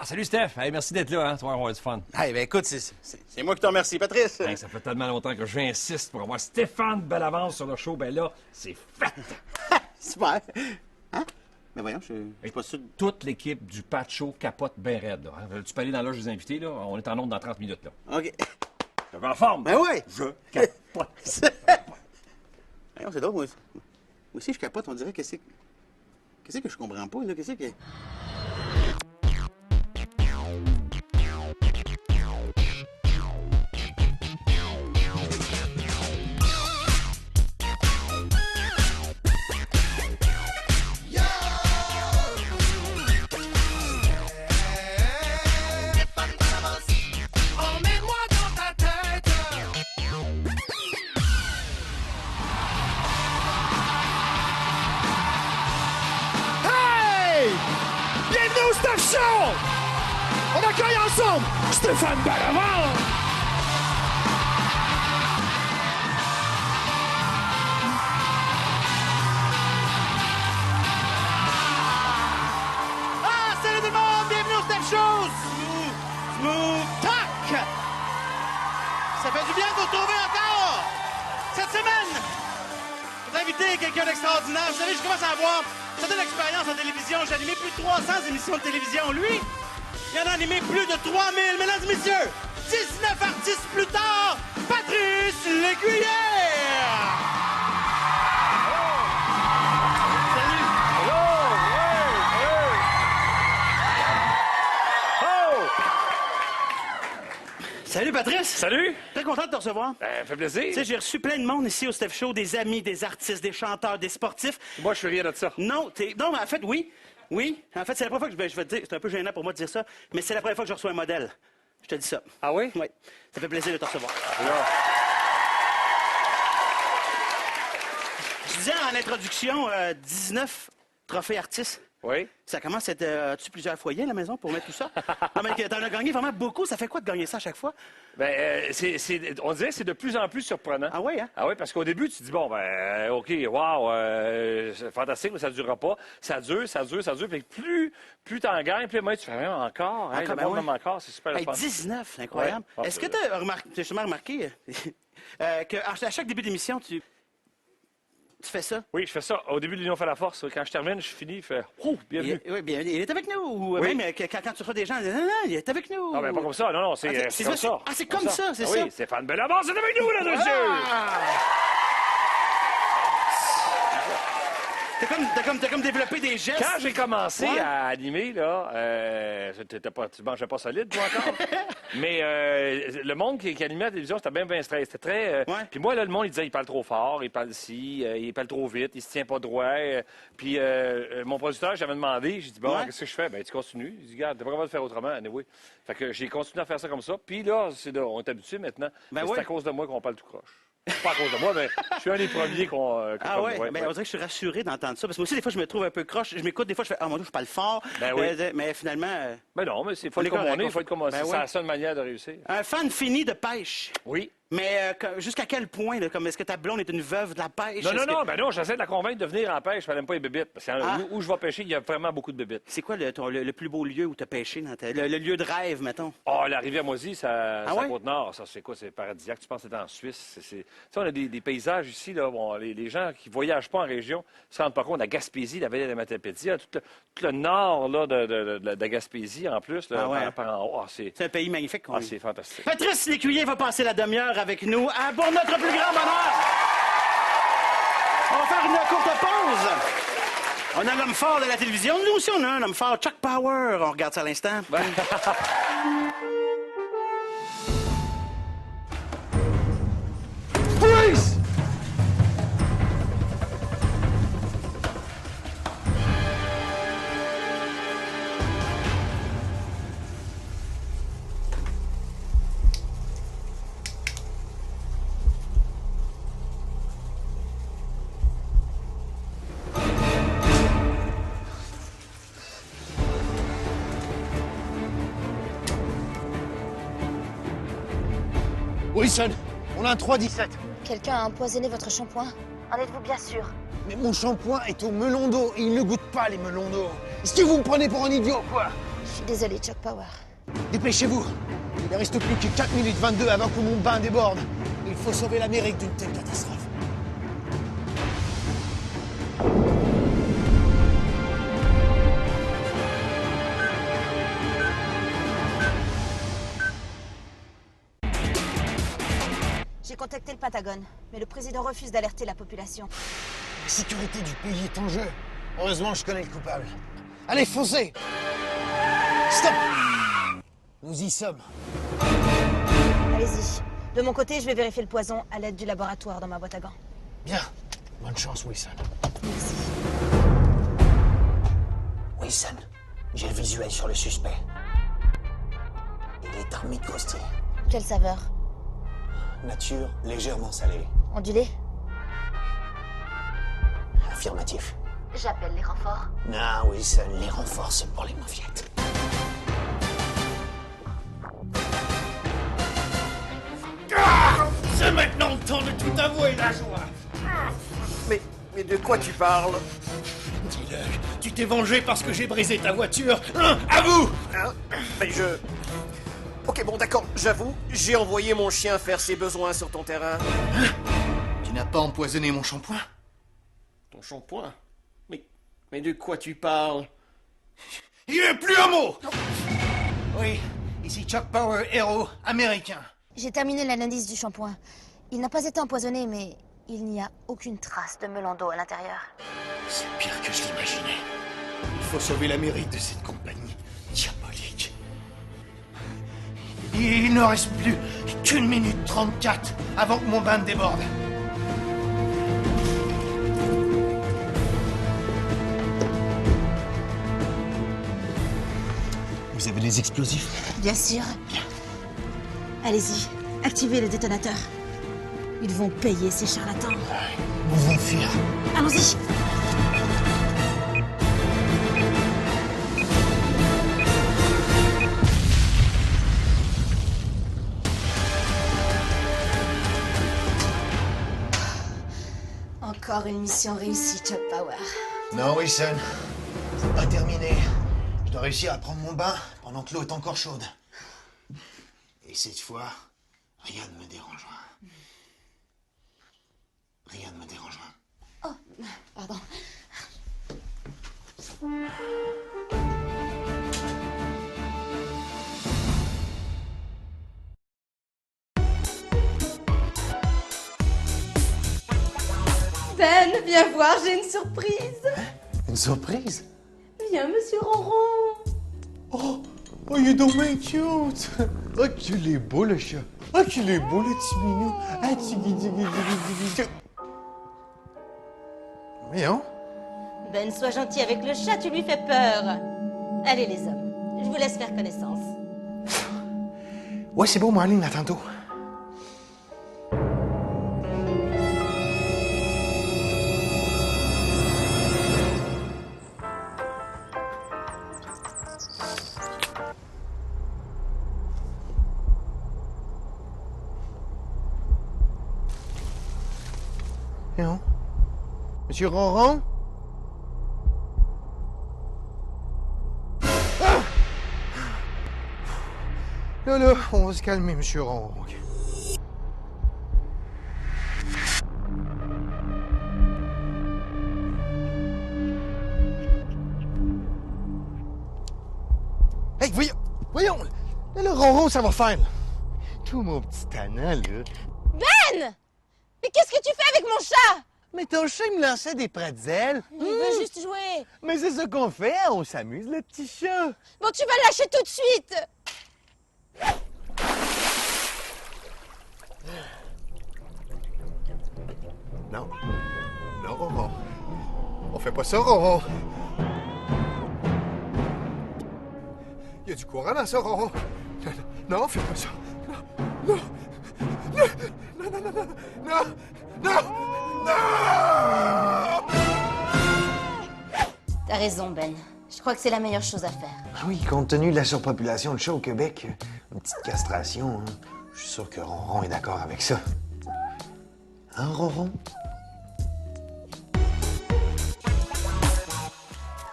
salut Steph! Hey, merci d'être là, hein? Tu vas avoir du fun. Hey, ben écoute, c'est moi qui te remercie, Patrice. Hey, ça fait tellement longtemps que j'insiste pour avoir Stéphane Bellavance sur le show. Ben là, c'est fait! Super. Hein? Mais voyons, je suis pas sûr. Toute l'équipe du Pat Show capote bien raide, là. Hein? Tu peux aller dans la loge des invités, là? On est en onde dans 30 minutes, là. OK. Je vais en forme! Ben ouais. Je capote! Voyons, c'est drôle, moi aussi, je capote. On dirait que c'est... Qu'est-ce que je comprends pas, là? Qu'est-ce que... Bienvenue au Steph Show! On accueille ensemble Stéphane Bellavance! Ah, salut tout le monde! Bienvenue au Steph Show! Smooth Talk! Ça fait du bien de vous retrouver encore! Cette semaine, vous invitez quelqu'un d'extraordinaire. Vous savez, je commence à avoir certaines expériences en télévision. J'ai animé plus de 300 émissions de télévision. Lui, il en a animé plus de 3000. Mesdames et messieurs, 19 artistes plus tard, Patrice Lécuyer! Salut! Salut, Patrice! Salut! Très content de te recevoir. Fait plaisir. Tu sais, j'ai reçu plein de monde ici au Steph Show, des amis, des artistes, des chanteurs, des sportifs. Moi, je suis rien de ça. Non, non, mais en fait, oui. Oui. En fait, c'est la première fois que je vais te dire, c'est un peu gênant pour moi de dire ça, mais c'est la première fois que je reçois un modèle. Je te dis ça. Ah oui? Oui. Ça fait plaisir de te recevoir. Je disais en introduction, 19 trophées artistes. Oui? Ça commence à être... as-tu plusieurs foyers à la maison pour mettre tout ça? Non, mais t'en as gagné vraiment beaucoup. Ça fait quoi de gagner ça à chaque fois? Ben, on dirait que c'est de plus en plus surprenant. Ah oui, hein? Ah oui, parce qu'au début, tu te dis, bon, ben, OK, wow, c'est fantastique, mais ça ne durera pas. Ça dure. Puis plus t'en gagnes, plus moi, tu fais vraiment encore. Hein, Encore, le ben monde oui. m'aime encore, c'est super le Hey, fun. 19, c'est incroyable. Ouais. Est-ce que tu as justement remarqué qu'à chaque début d'émission, tu fais ça? Oui, je fais ça. Au début de l'Union fait la force. Quand je termine, je finis, je fais « Oh, bienvenue! » Oui, bien, il est avec nous. Ou Oui. même quand tu reçois des gens, non, il est avec nous. Ah, ben, pas comme ça. Non, c'est Ah, c'est comme ça. Ah, c'est comme ça, c'est Ah ça. Oui, Stéphane Bellavance est avec nous, là, monsieur! Ah! T'as comme développé des gestes. Quand j'ai commencé Ouais. à animer, là, tu mangeais pas solide, toi, encore? Mais le monde qui animait à la télévision, c'était bien stress. C'était très... Ouais. Puis moi, là, le monde, il disait, il parle trop fort, il parle ici, il parle trop vite, il se tient pas droit. Puis mon producteur, j'avais demandé, j'ai dit, bon, Ouais. qu'est-ce que je fais? Ben, tu continues. Il dit, regarde, t'es pas capable de faire autrement, anyway. Fait que j'ai continué à faire ça comme ça. Puis là, on est habitué maintenant. Ben Mais oui. c'est à cause de moi qu'on parle tout croche. Pas à cause de moi, mais je suis un des premiers qu'on Ah ouais, ben, on dirait que je suis rassuré d'entendre ça. Parce que moi aussi, des fois, je me trouve un peu croche. Je m'écoute, des fois, je fais « Ah, mon Dieu, je parle fort. Ben oui. Mais finalement... Ben non, mais il faut On être est comme on correct, est, il faut être comme on est. Ben C'est oui. la seule manière de réussir. Un fan fini de pêche. Oui. Mais jusqu'à quel point? Là, comme est-ce que ta blonde est une veuve de la pêche? Ben non, j'essaie de la convaincre de venir en pêche, elle n'aime pas les bébites. Parce que Ah. où je vais pêcher, il y a vraiment beaucoup de bébites. C'est quoi le plus beau lieu où tu as pêché? Le lieu de rêve, mettons? Oh, la rivière Moisy, Ah c'est ouais? à Côte-Nord. Ça, c'est quoi? C'est paradisiaque. Tu penses que c'est en Suisse? Tu sais, on a des paysages ici, là. Bon, les gens qui voyagent pas en région se rendent pas compte. La Gaspésie, la vallée de la Matapédia, tout le nord là, de la Gaspésie, en plus, là, Ah ouais. par en haut. Ah, c'est C'est un pays magnifique qu'on vit. c'est fantastique. Patrice Lécuyer va passer la demi-heure avec nous pour notre plus grand bonheur. On va faire une courte pause. On a l'homme fort de la télévision. Nous aussi, on a un homme fort, Chuck Power. On regarde ça à l'instant. Freeze! Wilson, on a un 3-17. Quelqu'un a empoisonné votre shampoing? En êtes-vous bien sûr? Mais mon shampoing est au melon d'eau et il ne goûte pas les melons d'eau. Est-ce que vous me prenez pour un idiot, quoi? suis désolée, Chuck Power. Dépêchez-vous. Il ne reste plus que 4 minutes 22 avant que mon bain déborde. Il faut sauver l'Amérique d'une telle catastrophe. J'ai contacté le Pentagone, mais le président refuse d'alerter la population. La sécurité du pays est en jeu. Heureusement, je connais le coupable. Allez, foncez! Stop! Nous y sommes. Allez-y. De mon côté, je vais vérifier le poison à l'aide du laboratoire dans ma boîte à gants. Bien. Bonne chance, Wilson. Merci. Wilson, j'ai le visuel sur le suspect. Il est armé de croustilles. Quelle saveur? Nature légèrement salée. Ondulé? Affirmatif. J'appelle les renforts. Non, Wilson, les renforts, c'est pour les maufiettes. C'est maintenant le temps de tout avouer, la joie. Mais de quoi tu parles? Dis-le, tu t'es vengé parce que j'ai brisé ta voiture. Hein? Avoue! Hein? Mais je... Ok, bon, d'accord, j'avoue, j'ai envoyé mon chien faire ses besoins sur ton terrain. Tu n'as pas empoisonné mon shampoing? Ton shampoing? Mais de quoi tu parles? Il n'y a plus un mot! Oui, ici Chuck Power, héros américain. J'ai terminé l'analyse du shampoing. Il n'a pas été empoisonné, mais il n'y a aucune trace de melon d'eau à l'intérieur. C'est pire que je l'imaginais. Il faut sauver l'Amérique de cette compagnie diabolique. Il ne reste plus qu'1 minute 34 avant que mon bain ne déborde. Vous avez des explosifs? Bien sûr. Allez-y, activez le détonateur. Ils vont payer ces charlatans. Nous devons fuir. Allons-y. Encore une mission réussie, Chuck Power. Non, Wilson. C'est pas terminé. Je dois réussir à prendre mon bain pendant que l'eau est encore chaude. Et cette fois, rien ne me dérangera. Rien ne me dérangera. Oh, pardon. Ben, viens voir, j'ai une surprise. Une surprise? Viens, monsieur Ronron. Oh, il est donc bien cute! Oh, qu'il est beau, le chat! Oh, qu'il est beau, le petit minou! Ah, tigui. Voyons. Ben, sois gentil avec le chat, tu lui fais peur. Allez, les hommes, je vous laisse faire connaissance. Ouais, c'est beau, Marlene, à tantôt. Voyons. Monsieur Ronron? Ah! Là, on va se calmer, monsieur Ronron. Hey, voyons! Là, le Ronron, ça va faire. Tout mon petit tannant, là. Ben! Mais qu'est-ce que tu fais avec mon chat? Mais ton chat me lançait des pretzels. Il veut juste jouer. Mais c'est ce qu'on fait, on s'amuse, le petit chat. Bon, tu vas le lâcher tout de suite. Non. Non, Ronron. On fait pas ça, Ronron. Il y a du courant dans ça, Ronron. Non, on fait pas ça. Non. Non. Non, non, non, non, non. Non. Non. T'as raison, Ben. Je crois que c'est la meilleure chose à faire. Oui, compte tenu de la surpopulation de chats au Québec, une petite castration, hein. Je suis sûr que Ronron est d'accord avec ça. Hein, Ronron?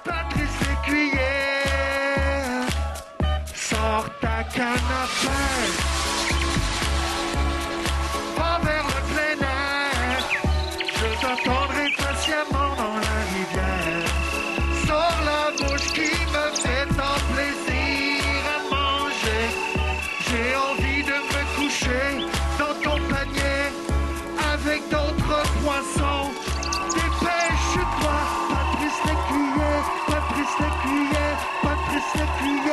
Patrice Lécuyer, canapé. Va vers le plein air. Je t'attendrai patiemment dans la rivière. Sors la bouche qui me fait tant plaisir à manger. J'ai envie de me coucher dans ton panier avec d'autres poissons. Dépêche-toi, Patrice Lécuyer, Patrice Lécuyer, Patrice Lécuyer.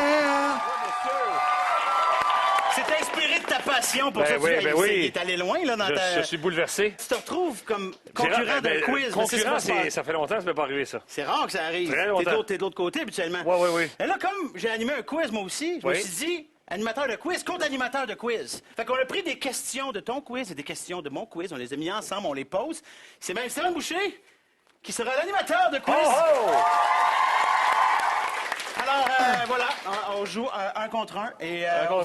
C'est inspiré de ta passion pour ça. Oui, Tu oui. est allé loin là, dans ta... Je suis bouleversé. Tu te retrouves comme concurrent d'un quiz. Concurrent, c'est ça fait longtemps que ça ne peut pas arriver, ça. C'est rare que ça arrive. Très longtemps. T'es de l'autre côté, habituellement. Oui. Et là, comme j'ai animé un quiz, moi aussi, je me Oui. suis dit, animateur de quiz contre animateur de quiz. Fait qu'on a pris des questions de ton quiz et des questions de mon quiz. On les a mis ensemble, on les pose. C'est même Stéphane Boucher qui sera l'animateur de quiz. Oh! Alors, voilà, on joue un contre un et on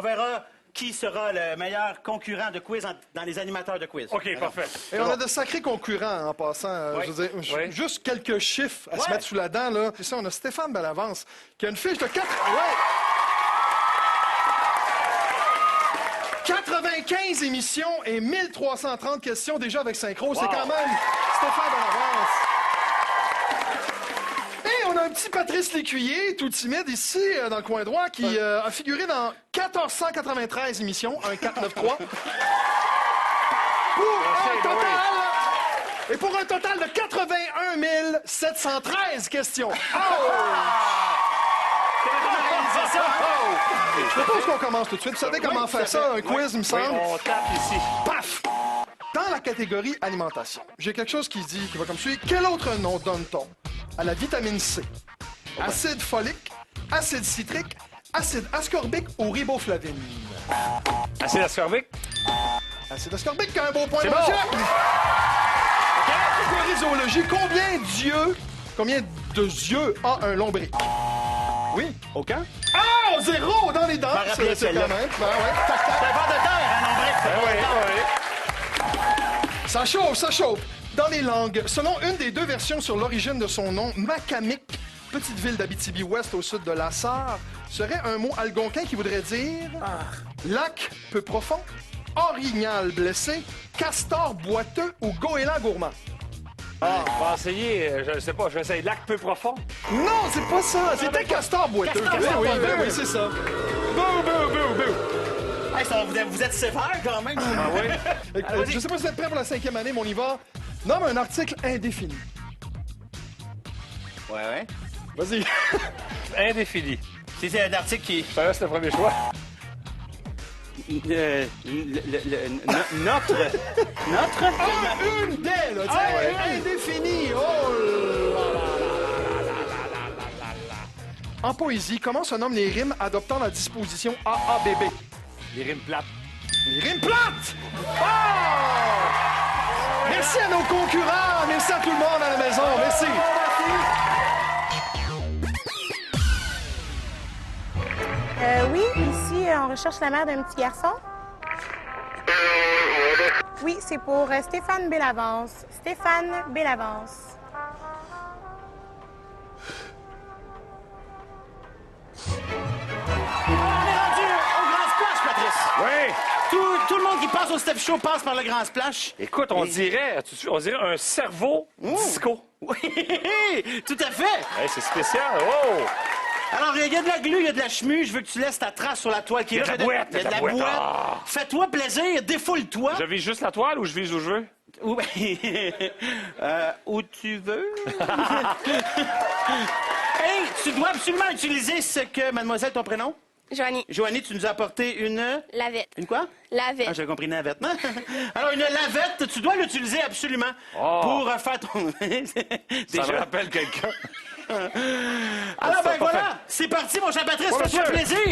verra qui sera le meilleur concurrent de quiz dans les animateurs de quiz. OK, parfait. Et on a de sacrés concurrents en passant. Oui. Je veux dire, Oui. juste quelques chiffres à se Ouais. mettre sous la dent. Là. Puis ça, on a Stéphane Bellavance qui a une fiche de 95 émissions et 1330 questions déjà avec synchro. C'est quand même Stéphane Bellavance. Et on a un petit Patrice Lécuyer, tout timide, ici, dans le coin droit, qui a figuré dans 1493 émissions, un 493. Pour un total de 81 713 questions. Je propose qu'on commence tout de suite. Vous savez comment faire ça, un quiz, il me semble? On tape ici. Paf! Dans la catégorie alimentation, j'ai quelque chose qui va comme suit. Quel autre nom donne-t-on à la vitamine C? Acide folique, acide citrique, acide ascorbique ou riboflavine? Acide ascorbique? Acide ascorbique, un beau point, C'est monsieur! bon. Catégorie zoologie, combien de yeux a un lombric? Oui? Aucun? Ah! 0 dans les dents! m'en rappelais, C'est celle-là. quand même. Ben ouais, tac, tac. C'est un ver de terre, un nombril. Ça chauffe, ça chauffe. Dans les langues, selon une des deux versions sur l'origine de son nom, Macamic, petite ville d'Abitibi-Ouest au sud de la Sarre, serait un mot algonquin qui voudrait dire lac peu profond, orignal blessé, castor boiteux ou goéland gourmand. Ah, on va essayer, je ne sais pas, je vais essayer lac peu profond. Non, c'est pas ça. C'était castor boiteux. Castor oui, boiteux. oui, c'est ça. Bou, bou, bou, bou. Hey, vous êtes sévère quand même. Ah oui? Je sais pas si vous êtes prêts pour la 5e année, mais on y va. Nomme un article indéfini. Ouais. Vas-y. Indéfini. C'est un article qui... Ça reste le premier choix. Notre? Une des, là, tu sais, indéfini. Oh là là là là là là. En poésie, comment se nomment les rimes adoptant la disposition AABB? Les rimes plates. Les rimes plates! Oh! Merci à nos concurrents. Merci à tout le monde à la maison. Merci. Oui, ici, on recherche la mère d'un petit garçon. Oui, c'est pour Stéphane Bellavance. Stéphane Bellavance. On est rendu au Grand Splash, Patrice. Oui! Tout le monde qui passe au Step Show passe par le Grand Splash. Écoute, on dirait un cerveau disco. Oui, tout à fait. Hey, c'est spécial. Oh! Alors, il y a de la glu, il y a de la chemue. Je veux que tu laisses ta trace sur la toile qui est Il y a là. de la boîte, Il y a de la boîte. Ah. Fais-toi plaisir, défoule-toi. Je vise juste la toile ou je vise où je veux? Où tu veux. Hey, tu dois absolument utiliser ce que, mademoiselle, ton prénom? Joanie. Joanie, tu nous as apporté une... Lavette. Une quoi? Lavette. Ah, j'ai compris, une lavette. Alors, une lavette, tu dois l'utiliser absolument pour faire ton... Ça me rappelle quelqu'un. Alors, ben voilà, c'est parti, mon cher Patrice, fais-toi plaisir. Hey!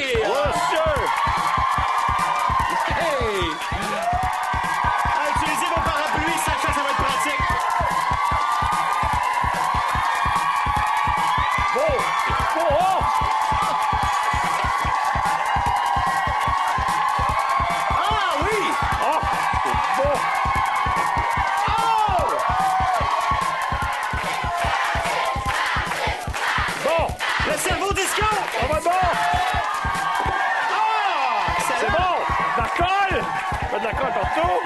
Utilisez vos parapluies, sachez que ça va être pratique. Ah oui! Oh, c'est beau! Le cerveau disco! On va bon! Oh! tout?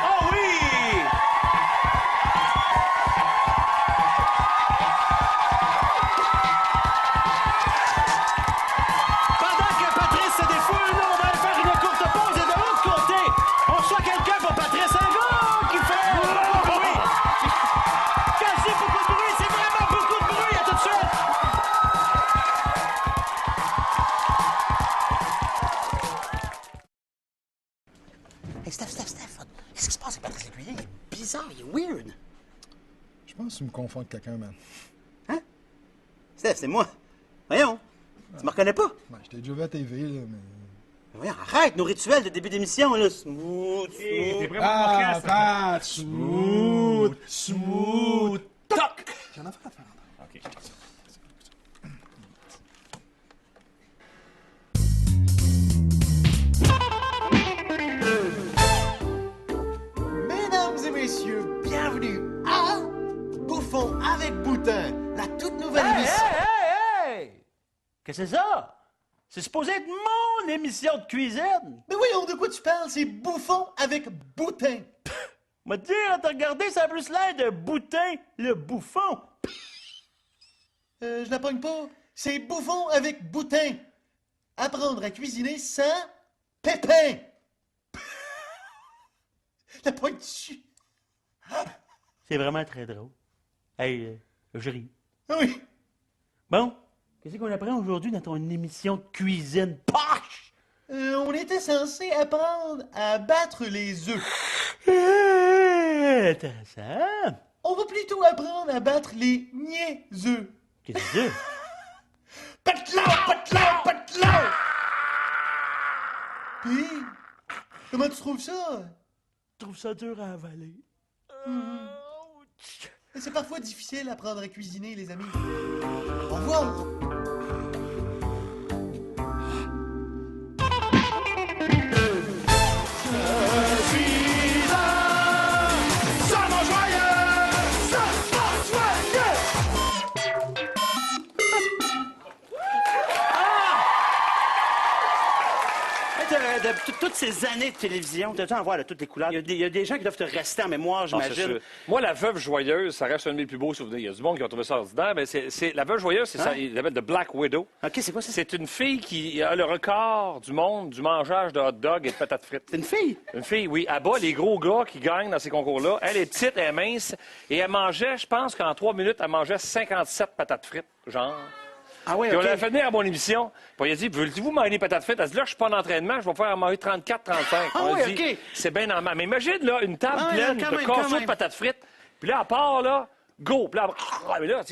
Oh oui! Pendant que Patrice se défoule, nous, on va aller faire une courte pause et de l'autre côté, on reçoit quelqu'un pour Patrice, un gars qui fait beaucoup de bruit. Quand je dis beaucoup de bruit, c'est vraiment beaucoup de bruit. À tout de suite. Hey, Steph. Qu'est-ce qui se passe avec Patrice Lécuyer? Il est bizarre, il est weird. Je pense que tu me confonds avec quelqu'un, man. Hein? Steph, c'est moi. Voyons. Tu me reconnais pas? Ouais, je t'ai déjà vu à TV, là, mais... Voyons, arrête nos rituels de début d'émission, là. Smooth. T'es vraiment Pat! Smooth. Toc! J'ai un affaire à faire. OK. Mesdames et messieurs, bienvenue à Bouffon avec Boutin, la toute nouvelle émission. Hey! Qu'est-ce que c'est ça? C'est supposé être mon émission de cuisine. Mais voyons, de quoi tu parles? C'est Bouffon avec Boutin. M'a te dire, t'as regardé, ça a plus l'air de Boutin, le bouffon. Je la pogne pas. C'est Bouffon avec Boutin. Apprendre à cuisiner sans pépin. La pointe dessus. C'est vraiment très drôle. Hey, je ris. Oui. Bon, qu'est-ce qu'on apprend aujourd'hui dans ton émission de cuisine poche? On était censé apprendre à battre les œufs. Intéressant. On va plutôt apprendre à battre les niaiseux. Qu'est-ce que c'est? Patelin! Puis, comment tu trouves ça? Je trouve ça dur à avaler. C'est parfois difficile d'apprendre à cuisiner, les amis. Au revoir! Toutes ces années de télévision, tu as dû en voir de toutes les couleurs. Il y a des gens qui doivent te rester en mémoire, j'imagine. Moi, La Veuve Joyeuse, ça reste un de mes plus beaux souvenirs. Il y a du monde qui a trouvé ça ordinaire, mais La Veuve Joyeuse, c'est ça, ils l'appellent The Black Widow. OK, c'est quoi ça? C'est une fille qui a le record du monde du mangeage de hot dog et de patates frites. C'est une fille? Une fille, oui. Elle bat les gros gars qui gagnent dans ces concours-là. Elle est petite, elle est mince, et elle mangeait, je pense qu'en 3 minutes, elle mangeait 57 patates frites, genre. Ah oui, Puis OK. on l'a fait venir à mon émission. Puis il a dit, voulez-vous manger des patates frites? Elle dit, là, je suis pas en entraînement, je vais faire manger 34, 35. Ah On a oui, dit, OK. c'est bien normal. Mais imagine, là, une table Ah, pleine quand de même, casseaux quand de même. patates frites. Puis là, à part, là, go. Puis là, mais là,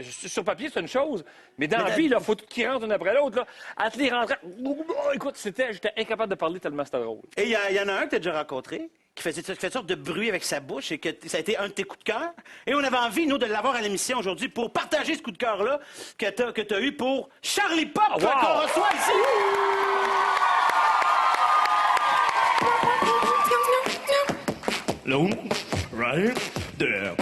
sur papier, c'est une chose. Mais dans la vie, il faut tout qui rentre une après l'autre. Là. À te les rentrer. Écoute, j'étais incapable de parler tellement c'était drôle. Et il y en a un que tu as déjà rencontré, qui fait une sorte de bruit avec sa bouche et que ça a été un de tes coups de cœur. Et on avait envie, nous, de l'avoir à l'émission aujourd'hui pour partager ce coup de cœur-là que tu as eu pour Charlie Pop, wow. qu'on reçoit ici. Hello, right there.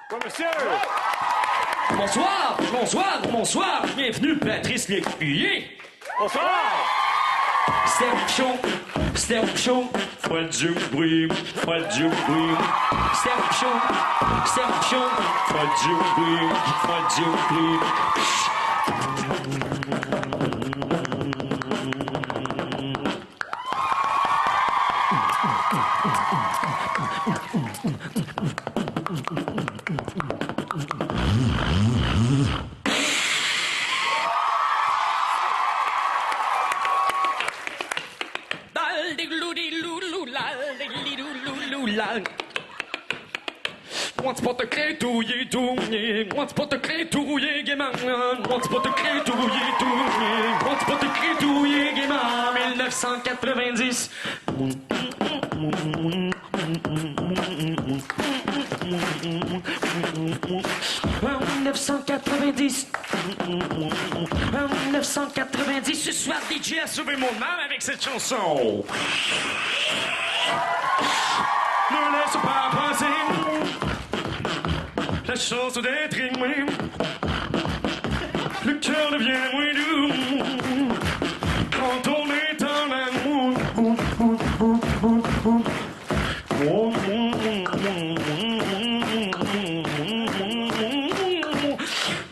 Bon, monsieur! Bonsoir. Bienvenue, Patrice Lécuyer. Bonsoir! Step show. Fais du bruit. Step show. Fais du bruit. Once pas te crétouiller, tourner. Once pas te crétouiller, gaiement. Once pas te crétouiller, tourner. Once pas te crétouiller, gaiement. 1990. En 1990. En 1990, ce soir, DJ a sauvé mon âme avec cette chanson. Ne laisse pas passer la chance d'être aimé. Le cœur devient moins doux quand on est en amour.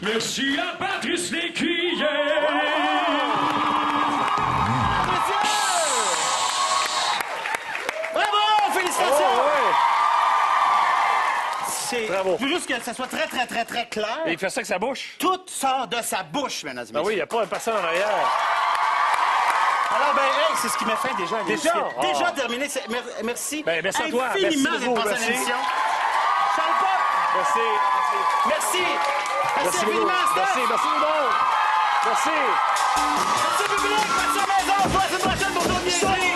Merci à Patrice Lécuyer. Bravo! Félicitations! Oh, ouais. Je veux juste que ça soit très, très, très, très clair. Et il fait ça avec sa bouche. Tout sort de sa bouche, mesdames et messieurs. Ben oui, il n'y a pas un personne en arrière. Alors, ben, hey, c'est ce qui m'a fait déjà. Déjà? Déjà terminé. Merci. Ben, merci à toi. Infiniment Merci d'être beaucoup. passé à Merci. l'émission. Charles Pop! Merci. Merci. Merci beaucoup. Infiniment, Steph. Merci tout le monde. Merci. Merci, public. Merci à la maison. On se voit la semaine prochaine pour d'autres niaiseries.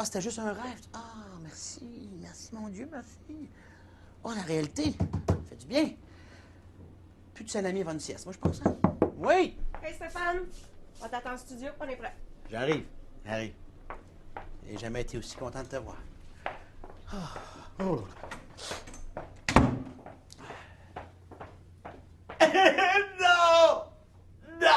C'était juste un rêve. Ah, merci. Merci, mon Dieu, merci. Oh, la réalité, ça fait du bien. Plus de salami avant une sieste, moi, je pense. Hein? Oui! Hey Stéphane, on t'attend au studio, on est prêt. J'arrive. J'ai jamais été aussi content de te voir. Oh. Non! Non!